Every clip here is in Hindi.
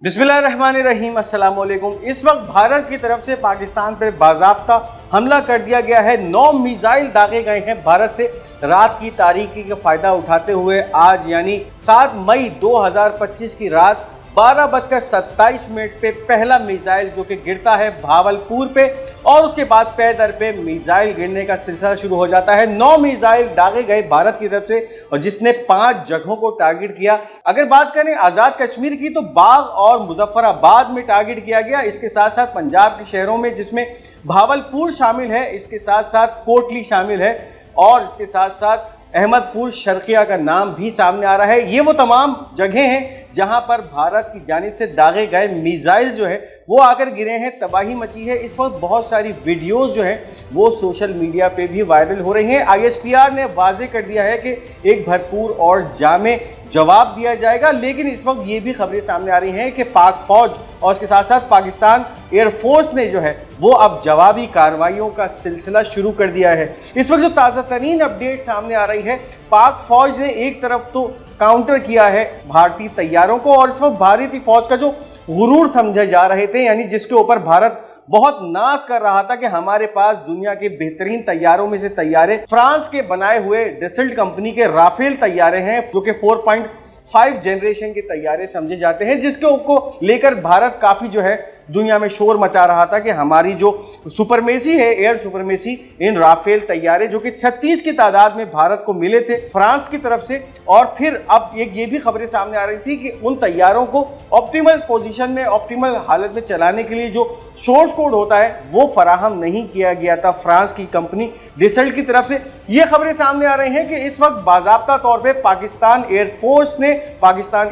बिस्मिल्लाहिर्रहमानिर्रहीम, अस्सलाम वालेकुम। इस वक्त भारत की तरफ से पाकिस्तान पर बाज़ाब्ता हमला कर दिया गया है। 9 मिसाइल दागे गए हैं भारत से। रात की तारीकी का फ़ायदा उठाते हुए आज यानी 7 मई 2025 की रात 12:27 पे पहला मिसाइल जो कि गिरता है भावलपुर पे, और उसके बाद पे दर पे मिसाइल गिरने का सिलसिला शुरू हो जाता है। 9 मिसाइल दागे गए भारत की तरफ से और जिसने 5 जगहों को टारगेट किया। अगर बात करें आज़ाद कश्मीर की तो बाग और मुजफ्फराबाद में टारगेट किया गया। इसके साथ साथ पंजाब के शहरों में जिसमें भावलपुर शामिल है, इसके साथ साथ कोटली शामिल है और इसके साथ साथ अहमदपुर शर्किया का नाम भी सामने आ रहा है। ये वो तमाम जगह हैं जहां पर भारत की जानिब से दागे गए मिसाइल जो है वो आकर गिरे हैं, तबाही मची है। इस वक्त बहुत सारी वीडियोस जो हैं वो सोशल मीडिया पे भी वायरल हो रही हैं। ISPR ने वाजे कर दिया है कि एक भरपूर और जामे जवाब दिया जाएगा, लेकिन इस वक्त ये भी खबरें सामने आ रही हैं कि पाक फौज और इसके साथ साथ पाकिस्तान एयरफोर्स ने जो है वो अब जवाबी कार्रवाइयों का सिलसिला शुरू कर दिया है। इस वक्त जो ताज़ा तरीन अपडेट सामने आ रही है, पाक फौज ने एक तरफ तो काउंटर किया है भारतीय तैयारों को, और इस वक्त भारतीय फौज का जो गुरूर समझे जा रहे थे, यानी जिसके ऊपर भारत बहुत नाज कर रहा था कि हमारे पास दुनिया के बेहतरीन तैयारों में से तैयारे फ्रांस के बनाए हुए डसल्ट कंपनी के राफेल तैयारे हैं जो कि 4.5 जनरेशन के तैयारे समझे जाते हैं, जिसके को लेकर भारत काफी जो है दुनिया में शोर मचा रहा था कि हमारी जो सुपरमेसी है, एयर सुपरमेसी, इन राफेल तैयारे जो कि 36 की तादाद में भारत को मिले थे फ्रांस की तरफ से। और फिर अब ये भी खबरें सामने आ रही थी कि उन तैयारों को ऑप्टिमल पोजीशन में, ऑप्टिमल हालत में चलाने के लिए जो सोर्स कोड होता है वो फराहम नहीं किया गया था फ्रांस की कंपनी डसल्ट की तरफ से। ये खबरें सामने आ रही हैं कि इस वक्त बाज़ाब्ता तौर पे पाकिस्तान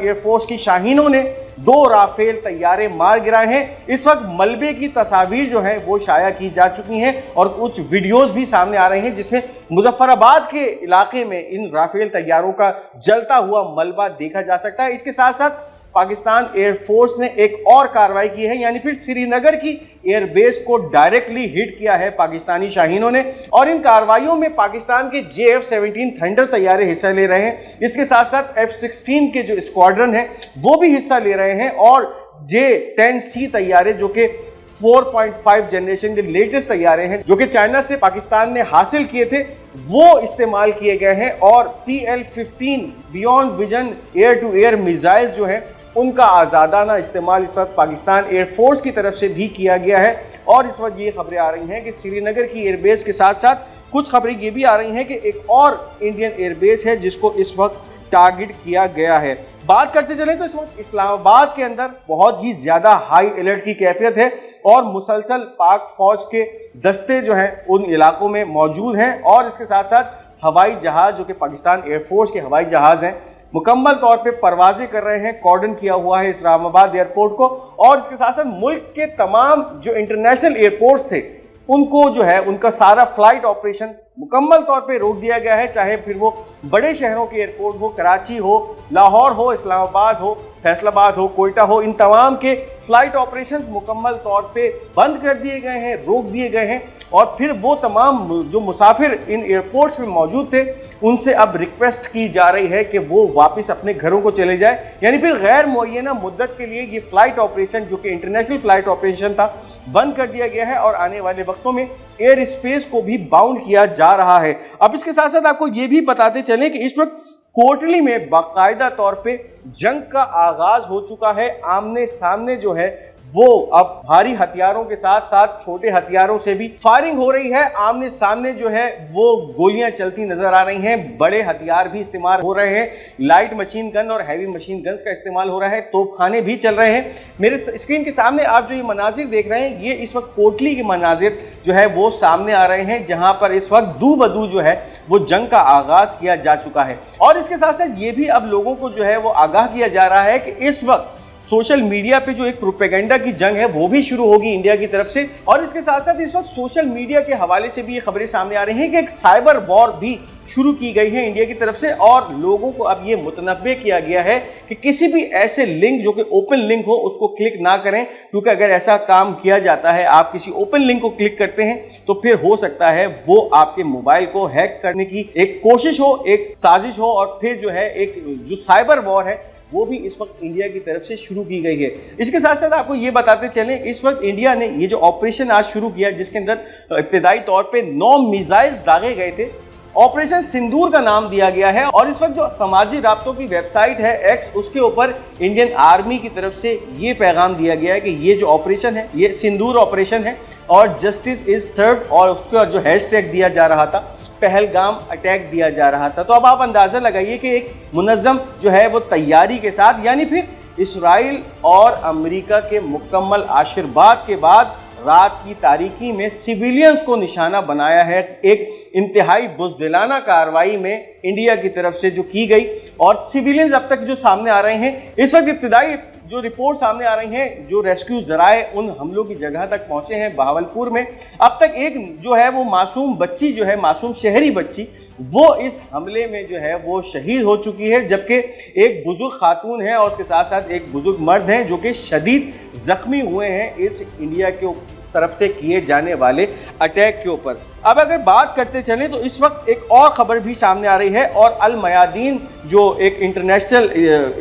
एयरफोर्स की शाहीनों ने 2 राफेल तैयारे मार गिराए हैं। इस वक्त मलबे की तस्वीर जो है वो शाया की जा चुकी हैं और कुछ वीडियोस भी सामने आ रहे हैं जिसमें मुजफ्फराबाद के इलाके में इन राफेल तैयारों का जलता हुआ मलबा देखा जा सकता है। इसके साथ साथ पाकिस्तान एयरफोर्स ने एक और कार्रवाई की है, यानी फिर श्रीनगर की एयरबेस को डायरेक्टली हिट किया है पाकिस्तानी शाहीनों ने, और इन कार्रवाइयों में पाकिस्तान के JF-17 थंडर तैयारे हिस्सा ले रहे हैं। इसके साथ साथ F-16 के जो स्क्वाड्रन है वो भी हिस्सा ले रहे हैं, और J-10C तैयारे जो कि 4.5 जनरेशन के लेटेस्ट तैयारे हैं जो कि चाइना से पाकिस्तान ने हासिल किए थे वो इस्तेमाल किए गए हैं। और PL-15 beyond vision air to air missile जो है उनका आज़ादाना इस्तेमाल इस वक्त पाकिस्तान एयरफोर्स की तरफ से भी किया गया है। और इस वक्त ये खबरें आ रही हैं कि श्रीनगर की एयरबेस के साथ साथ कुछ खबरें ये भी आ रही हैं कि एक और इंडियन एयरबेस है जिसको इस वक्त टारगेट किया गया है। बात करते चलें तो इस वक्त इस्लामाबाद के अंदर बहुत ही ज्यादा हाई अलर्ट की कैफियत है और मुसलसल पाक फौज के दस्ते जो हैं उन इलाकों में मौजूद हैं, और इसके साथ साथ हवाई जहाज जो कि पाकिस्तान एयरफोर्स के हवाई जहाज हैं मुकम्मल तौर पे परवाजें कर रहे हैं। कॉर्डन किया हुआ है इस्लामाबाद एयरपोर्ट को, और इसके साथ साथ मुल्क के तमाम जो इंटरनेशनल एयरपोर्ट्स थे उनको जो है उनका सारा फ्लाइट ऑपरेशन मुकम्मल तौर पे रोक दिया गया है, चाहे फिर वो बड़े शहरों के एयरपोर्ट हो, कराची हो, लाहौर हो, इस्लामाबाद हो, फैसलाबाद हो, कोयटा हो, इन तमाम के फ्लाइट ऑपरेशंस मुकम्मल तौर पे बंद कर दिए गए हैं, रोक दिए गए हैं। और फिर वो तमाम जो मुसाफिर इन एयरपोर्ट्स में मौजूद थे उनसे अब रिक्वेस्ट की जा रही है कि वो वापस अपने घरों को चले जाए, यानी फिर गैर मुअय्यना मुद्दत के लिए ये फ्लाइट ऑपरेशन जो कि इंटरनेशनल फ्लाइट ऑपरेशन था बंद कर दिया गया है, और आने वाले वक्तों में एयर स्पेस को भी बाउंड किया जा रहा है। अब इसके साथ साथ आपको ये भी बताते चलें कि इस वक्त कोटली में बाकायदा तौर पे जंग का आगाज हो चुका है। आमने सामने जो है वो अब भारी हथियारों के साथ साथ छोटे हथियारों से भी फायरिंग हो रही है। आमने सामने जो है वो गोलियां चलती नजर आ रही हैं, बड़े हथियार भी इस्तेमाल हो रहे हैं, लाइट मशीन गन और हैवी मशीन गन्स का इस्तेमाल हो रहा है, तोपखाने भी चल रहे हैं। मेरे स्क्रीन के सामने आप जो ये मनाजिर देख रहे हैं ये इस वक्त कोटली के मनाजिर जो है वो सामने आ रहे हैं, जहां पर इस वक्त दू बदू जो है वो जंग का आगाज किया जा चुका है। और इसके साथ साथ ये भी अब लोगों को जो है वो आगाह किया जा रहा है कि इस वक्त सोशल मीडिया पे जो एक प्रोपेगेंडा की जंग है वो भी शुरू होगी इंडिया की तरफ से। और इसके साथ साथ इस वक्त सोशल मीडिया के हवाले से भी ये खबरें सामने आ रही हैं कि एक साइबर वॉर भी शुरू की गई है इंडिया की तरफ से, और लोगों को अब ये मुतनब्बे किया गया है कि किसी भी ऐसे लिंक जो कि ओपन लिंक हो उसको क्लिक ना करें, क्योंकि अगर ऐसा काम किया जाता है, आप किसी ओपन लिंक को क्लिक करते हैं तो फिर हो सकता है वो आपके मोबाइल को हैक करने की एक कोशिश हो, एक साजिश हो, और फिर जो है एक जो साइबर वॉर है वो भी इस वक्त इंडिया की तरफ से शुरू की गई है। इसके साथ साथ आपको ये बताते चलें, इस वक्त इंडिया ने ये जो ऑपरेशन आज शुरू किया, जिसके अंदर इब्तिदाई तौर पे 9 मिसाइल दागे गए थे, ऑपरेशन सिंदूर का नाम दिया गया है। और इस वक्त जो समाजी राब्तों की वेबसाइट है एक्स, उसके ऊपर इंडियन आर्मी की तरफ से ये पैगाम दिया गया है कि ये जो ऑपरेशन है ये सिंदूर ऑपरेशन है और जस्टिस इज सर्व्ड, और उसका जो हैशटैग दिया जा रहा था पहलगाम अटैक दिया जा रहा था। तो अब आप अंदाज़ा लगाइए कि एक मुनज़्ज़म जो है वो तैयारी के साथ, यानी फिर इस्राइल और अमेरिका के मुकम्मल आशीर्वाद के बाद रात की तारीकी में सिविलियंस को निशाना बनाया है। एक इंतहाई बुज़दिलाना कार्रवाई में इंडिया की तरफ से जो की गई, और सिविलियंस अब तक जो सामने आ रहे हैं, इस वक्त इब्तिदाई जो रिपोर्ट सामने आ रही हैं, जो रेस्क्यू ज़राए उन हमलों की जगह तक पहुंचे हैं बहावलपुर में, अब तक एक जो है वो मासूम बच्ची जो है, मासूम शहरी बच्ची, वो इस हमले में जो है वो शहीद हो चुकी है, जबकि एक बुजुर्ग खातून है और उसके साथ साथ एक बुजुर्ग मर्द हैं जो कि शदीद जख्मी हुए हैं इस इंडिया के तरफ से किए जाने वाले अटैक के ऊपर। अब अगर बात करते चलें तो इस वक्त एक और खबर भी सामने आ रही है, और अल मयादीन जो एक इंटरनेशनल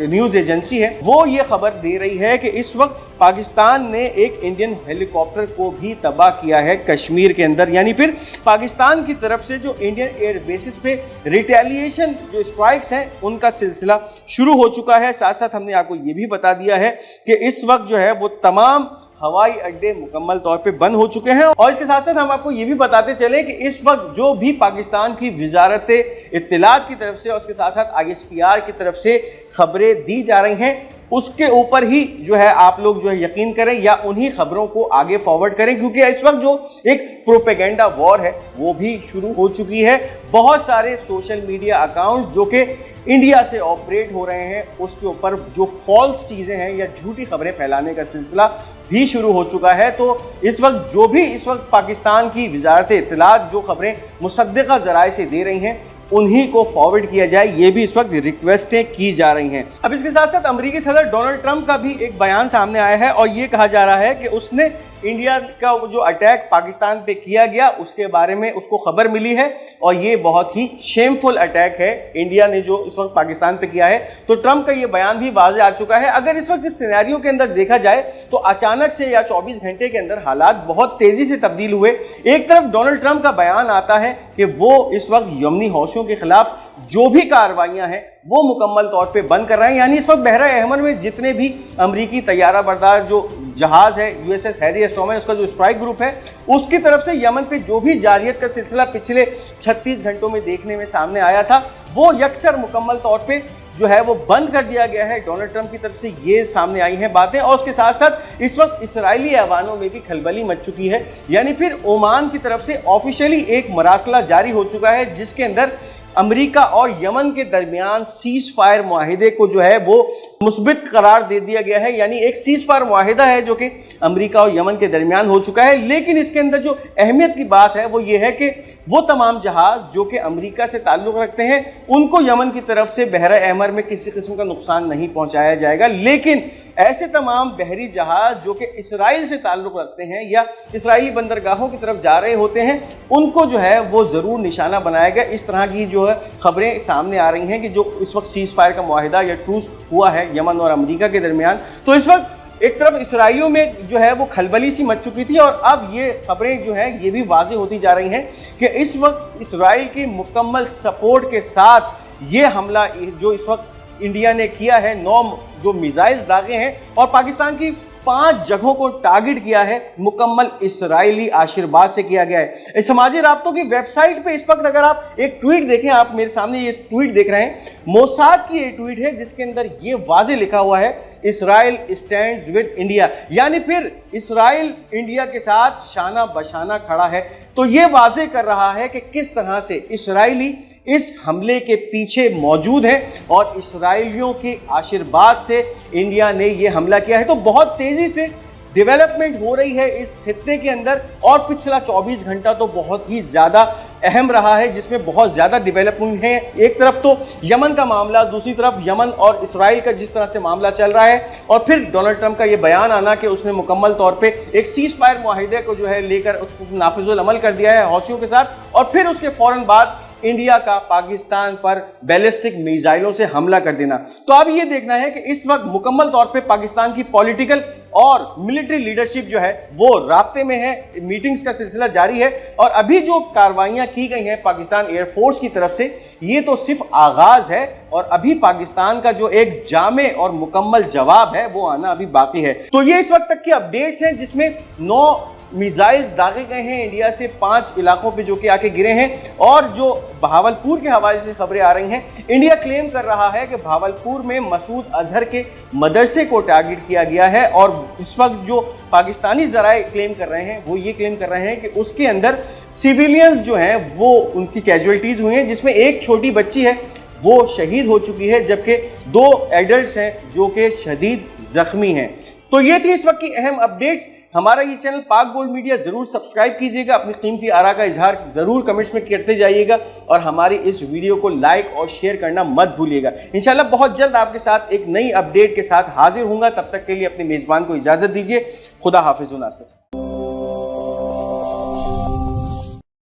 न्यूज़ एजेंसी है, वो ये खबर दे रही है कि इस वक्त पाकिस्तान ने एक इंडियन हेलीकॉप्टर को भी तबाह किया है कश्मीर के अंदर। यानी फिर पाकिस्तान की तरफ से जो इंडियन एयर बेसिस पे रिटेलिएशन जो स्ट्राइक्स हैं उनका सिलसिला शुरू हो चुका है। साथ साथ हमने आपको ये भी बता दिया है कि इस वक्त जो है वो तमाम हवाई अड्डे मुकम्मल तौर पे बंद हो चुके हैं। और इसके साथ साथ हम आपको ये भी बताते चले कि इस वक्त जो भी पाकिस्तान की वजारत इत्तलात की तरफ से और उसके साथ साथ ISPR की तरफ से खबरें दी जा रही हैं, उसके ऊपर ही जो है आप लोग जो है यकीन करें या उन्हीं खबरों को आगे फॉरवर्ड करें, क्योंकि इस वक्त जो एक प्रोपेगेंडा वॉर है वो भी शुरू हो चुकी है। बहुत सारे सोशल मीडिया अकाउंट जो कि इंडिया से ऑपरेट हो रहे हैं, उसके ऊपर जो फॉल्स चीज़ें हैं या झूठी खबरें फैलाने का सिलसिला भी शुरू हो चुका है। तो इस वक्त जो भी इस वक्त पाकिस्तान की वजारत इत्तलात जो खबरें मुसद्दिक़ा ज़राए से दे रही हैं, उन्हीं को फॉरवर्ड किया जाए, ये भी इस वक्त रिक्वेस्टें की जा रही हैं। अब इसके साथ साथ अमेरिकी सदर डोनाल्ड ट्रंप का भी एक बयान सामने आया है, और ये कहा जा रहा है कि उसने इंडिया का जो अटैक पाकिस्तान पे किया गया उसके बारे में उसको खबर मिली है, और ये बहुत ही शेमफुल अटैक है इंडिया ने जो इस वक्त पाकिस्तान पे किया है। तो ट्रंप का ये बयान भी वाज़े आ चुका है। अगर इस वक्त इस सिनेरियो के अंदर देखा जाए तो अचानक से या 24 घंटे के अंदर हालात बहुत तेजी से तब्दील हुए। एक तरफ डोनाल्ड ट्रंप का बयान आता है कि वो इस वक्त यमनी हौसियों के खिलाफ जो भी कार्रवाइयां हैं वो मुकम्मल तौर पे बंद कर रहे हैं। यानी इस वक्त बहरा अहमर में जितने भी अमरीकी तैयारा बरदार जो जहाज है USS हैरी एस ट्रूमैन, उसका जो स्ट्राइक ग्रुप है, उसकी तरफ से यमन पे जो भी जारियत का सिलसिला पिछले 36 घंटों में देखने में सामने आया था, वो यकसर मुकम्मल तौर पे जो है वो बंद कर दिया गया है। डोनाल्ड ट्रंप की तरफ से ये सामने आई हैं बातें, और उसके साथ साथ इस वक्त इसराइली ऐवानों में भी खलबली मच चुकी है। यानी फिर ओमान की तरफ से ऑफिशियली एक मरासला जारी हो चुका है, जिसके अंदर अमेरिका और यमन के दरमियान सीज फायर मुआहिदे को जो है वो मुस्बित करार दे दिया गया है। यानी एक सीज फायर मुआहिदा है जो कि अमेरिका और यमन के दरमियान हो चुका है। लेकिन इसके अंदर जो अहमियत की बात है वो ये है कि वो तमाम जहाज जो कि अमेरिका से ताल्लुक़ रखते हैं, उनको यमन की तरफ से बहरा अहमर में किसी किस्म का नुकसान नहीं पहुंचाया जाएगा। लेकिन ऐसे तमाम बहरी जहाज जो कि इसराइल से ताल्लुक़ रखते हैं या इसराइली बंदरगाहों की तरफ जा रहे होते हैं, उनको जो है वो ज़रूर निशाना बनाया गया। इस तरह की जो है खबरें सामने आ रही हैं कि जो इस वक्त सीज़ फायर का मुआहिदा या ट्रूस हुआ है यमन और अमेरिका के दरमियान, तो इस वक्त एक तरफ इसराइलियों में जो है वो खलबली सी मच चुकी थी, और अब ये खबरें जो है ये भी वाज़े होती जा रही हैं कि इस वक्त इसराइल की मुकम्मल सपोर्ट के साथ ये हमला जो इस वक्त इंडिया ने किया है, 9 जो मिसाइल्स दागे हैं और पाकिस्तान की 5 जगहों को टारगेट किया है, मुकम्मल इसराइली आशीर्वाद से किया गया है। समाजी राब्तों की वेबसाइट पे इस वक्त अगर आप एक ट्वीट देखें, आप मेरे सामने ये ट्वीट देख रहे हैं, मोसाद की ये ट्वीट है जिसके अंदर ये वाजे लिखा हुआ है, इसराइल स्टैंड्स विद इंडिया। यानी फिर इसराइल इंडिया के साथ शाना बशाना खड़ा है। तो ये वाजे कर रहा है कि किस तरह से इसराइली इस हमले के पीछे मौजूद हैं और इसराइलियों के आशीर्वाद से इंडिया ने ये हमला किया है। तो बहुत तेजी से डेवलपमेंट हो रही है इस खित्ते के अंदर, और पिछला 24 घंटा तो बहुत ही ज़्यादा अहम रहा है, जिसमें बहुत ज़्यादा डेवलपमेंट है। एक तरफ तो यमन का मामला, दूसरी तरफ यमन और इसराइल का जिस तरह से मामला चल रहा है, और फिर डोनाल्ड ट्रंप का ये बयान आना कि उसने मुकम्मल तौर पे एक सीज फायर मुआहिदे को जो है लेकर उसको नाफिजुल अमल कर दिया है हौसियों के साथ, और फिर उसके फ़ौरन बाद इंडिया का पाकिस्तान पर बैलिस्टिक मिसाइलों से हमला कर देना। तो अब ये देखना है कि इस वक्त मुकम्मल तौर पे पाकिस्तान की पॉलिटिकल और मिलिट्री लीडरशिप जो है वो राब्ते में है, मीटिंग्स का सिलसिला जारी है और अभी जो कार्रवाइयां की गई हैं पाकिस्तान एयरफोर्स की तरफ से ये तो सिर्फ आगाज है और अभी पाकिस्तान का जो एक जामे और मुकम्मल जवाब है वो आना अभी बाकी है। तो ये इस वक्त तक की अपडेट्स हैं जिसमें 9 मिसाइल्स दागे गए हैं इंडिया से 5 इलाकों पे जो कि आके गिरे हैं और जो भावलपुर के हवाले से खबरें आ रही हैं, इंडिया क्लेम कर रहा है कि भावलपुर में मसूद अजहर के मदरसे को टारगेट किया गया है और इस वक्त जो पाकिस्तानी जराए क्लेम कर रहे हैं वो ये क्लेम कर रहे हैं कि उसके अंदर सिविलियंस जो हैं वो उनकी कैजुअलिटीज हुई हैं, जिसमें एक छोटी बच्ची है वो शहीद हो चुकी है जबकि 2 एडल्ट्स हैं जो कि शदीद जख्मी हैं। तो ये थी इस वक्त की अहम अपडेट्स। हमारा ये चैनल पाक गोल्ड मीडिया जरूर सब्सक्राइब कीजिएगा, अपनी कीमती आरा का इजहार जरूर कमेंट्स में करते जाइएगा और हमारी इस वीडियो को लाइक और शेयर करना मत भूलिएगा। इंशाल्लाह बहुत जल्द आपके साथ एक नई अपडेट के साथ हाजिर होऊंगा। तब तक के लिए अपने मेजबान को इजाजत दीजिए। खुदा हाफिज नासिर।